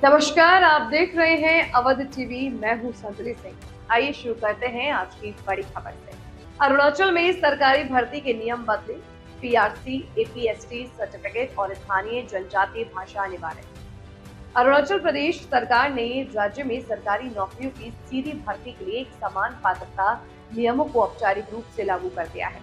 नमस्कार, आप देख रहे हैं अवध टीवी। मैं हूं संतरी सिंह। आइए शुरू करते हैं आज की बड़ी खबर से। अरुणाचल में सरकारी भर्ती के नियम बदले। पीआरसी, एपीएसटी सर्टिफिकेट और स्थानीय जनजातीय भाषा अनिवार्य। अरुणाचल प्रदेश सरकार ने राज्य में सरकारी नौकरियों की सीधी भर्ती के लिए एक समान पात्रता नियमों को औपचारिक रूप से लागू कर दिया है।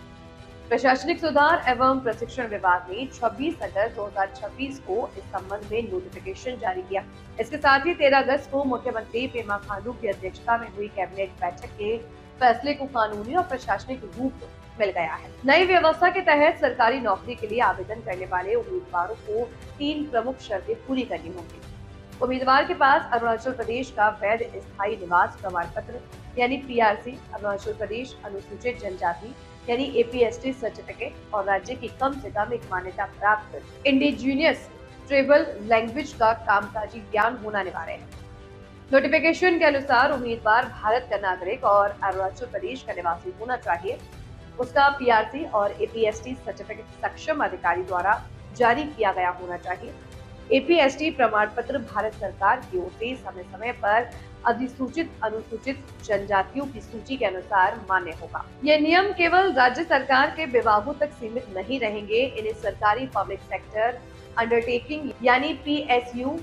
प्रशासनिक सुधार एवं प्रशिक्षण विभाग ने 26 अगस्त 2026 को इस संबंध में नोटिफिकेशन जारी किया। इसके साथ ही 13 अगस्त को मुख्यमंत्री पेमा खांडू की अध्यक्षता में हुई कैबिनेट बैठक के फैसले को कानूनी और प्रशासनिक रूप मिल गया है। नई व्यवस्था के तहत सरकारी नौकरी के लिए आवेदन करने वाले उम्मीदवारों को 3 प्रमुख शर्तें पूरी करनी होंगी। उम्मीदवार के पास अरुणाचल प्रदेश का वैध स्थायी निवास प्रमाण पत्र यानी पीआरसी, अरुणाचल प्रदेश अनुसूचित जनजाति यानी एपीएसटी सर्टिफिकेट और राज्य की कम से कम एक मान्यता प्राप्त इंडिजिनियस ट्राइबल लैंग्वेज का कामकाजी ज्ञान होना अनिवार्य है। नोटिफिकेशन के अनुसार उम्मीदवार भारत का नागरिक और अरुणाचल प्रदेश का निवासी होना चाहिए। उसका पीआरसी और एपीएसटी सर्टिफिकेट सक्षम अधिकारी द्वारा जारी किया गया होना चाहिए। एपीएसटी प्रमाण पत्र भारत सरकार की ओर से समय समय पर अधिसूचित अनुसूचित जनजातियों की सूची के अनुसार मान्य होगा। ये नियम केवल राज्य सरकार के विभागों तक सीमित नहीं रहेंगे। इन्हें सरकारी पब्लिक सेक्टर अंडरटेकिंग यानी पीएसयू,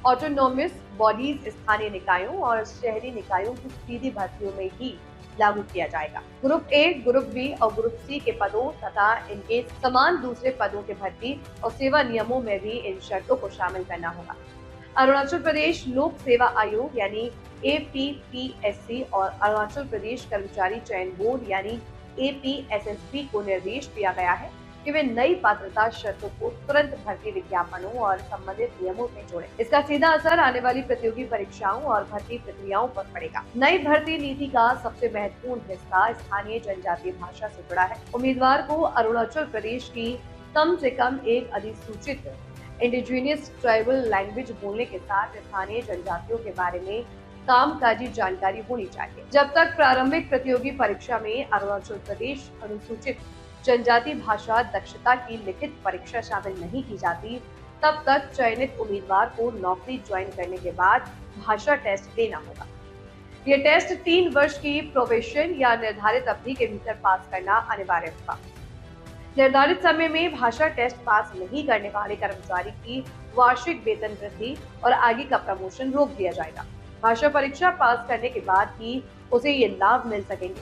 ऑटोनोमस बॉडीज, स्थानीय निकायों और शहरी निकायों की सीधी भर्तियों में ही लागू किया जाएगा। ग्रुप ए, ग्रुप बी और ग्रुप सी के पदों तथा इनके समान दूसरे पदों के भर्ती और सेवा नियमों में भी इन शर्तों को शामिल करना होगा। अरुणाचल प्रदेश लोक सेवा आयोग यानी एपीपीएससी और अरुणाचल प्रदेश कर्मचारी चयन बोर्ड यानी एपीएसएसबी को निर्देश दिया गया है कि वे नई पात्रता शर्तों को तुरंत भर्ती विज्ञापनों और संबंधित नियमों में जोड़ें। इसका सीधा असर आने वाली प्रतियोगी परीक्षाओं और भर्ती प्रक्रियाओं पर पड़ेगा। नई भर्ती नीति का सबसे महत्वपूर्ण हिस्सा स्थानीय जनजातीय भाषा से जुड़ा है। उम्मीदवार को अरुणाचल प्रदेश की कम से कम एक अधिसूचित इंडिजिनियस ट्राइबल लैंग्वेज बोलने के साथ स्थानीय जनजातियों के बारे में कामकाजी जानकारी होनी चाहिए। जब तक प्रारंभिक प्रतियोगी परीक्षा में अरुणाचल प्रदेश अनुसूचित जनजाति भाषा दक्षता की लिखित परीक्षा शामिल नहीं की जाती, तब तक चयनित उम्मीदवार को नौकरी ज्वाइन करने के बाद भाषा टेस्ट देना होगा। ये टेस्ट 3 वर्ष की प्रोबेशन या निर्धारित अवधि के भीतर पास करना अनिवार्य होगा। निर्धारित समय में भाषा टेस्ट पास नहीं करने वाले कर्मचारी की वार्षिक वेतन वृद्धि और आगे का प्रमोशन रोक दिया जाएगा। भाषा परीक्षा पास करने के बाद ही उसे ये लाभ मिल सकेंगे।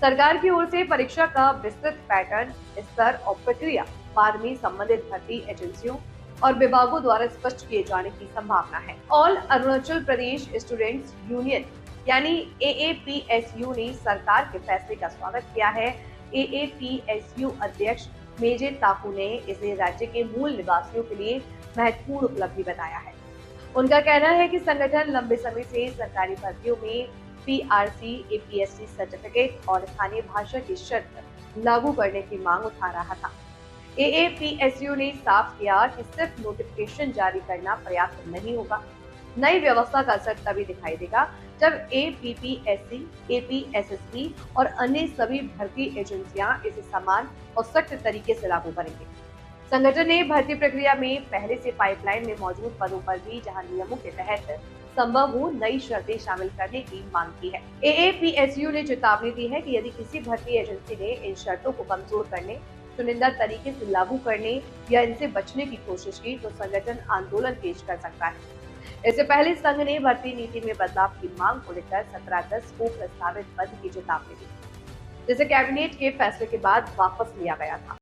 सरकार की ओर से परीक्षा का विस्तृत पैटर्न, स्तर और प्रक्रिया बाद में संबंधित भर्ती एजेंसियों और विभागों द्वारा स्पष्ट किए जाने की संभावना है। All Arunachal Pradesh students union यानी एएपीएसयू ने सरकार के फैसले का स्वागत किया है। एएपीएसयू अध्यक्ष मेजे ताकू ने इसे राज्य के मूल निवासियों के लिए महत्वपूर्ण उपलब्धि बताया है। उनका कहना है कि संगठन लंबे समय से सरकारी भर्तियों में पीआरसी, एपीएसटी सर्टिफिकेट और स्थानीय भाषा की शर्त लागू करने की मांग उठा रहा था। एएपीएसयू ने साफ किया कि सिर्फ नोटिफिकेशन जारी करना पर्याप्त नहीं होगा। नई व्यवस्था का असर तभी दिखाई देगा जब एपीपीएससी, एपीएसएसबी और अन्य सभी भर्ती एजेंसियां इसे समान और सख्त तरीके से लागू करेंगे। संगठन ने भर्ती प्रक्रिया में पहले से पाइपलाइन में मौजूद पदों पर भी जहां नियमों के तहत संभव हो नई शर्तें शामिल करने की मांग की है। एएपीएसयू ने चेतावनी दी है कि यदि किसी भर्ती एजेंसी ने इन शर्तों को कमजोर करने, चुनिंदा तरीके से लागू करने या इनसे बचने की कोशिश की तो संगठन आंदोलन तेज कर सकता है। इससे पहले संघ ने भर्ती नीति में बदलाव की मांग को लेकर 17 अगस्त को प्रस्तावित बंद की चेतावनी दी, जिसे कैबिनेट के फैसले के बाद वापस लिया गया था।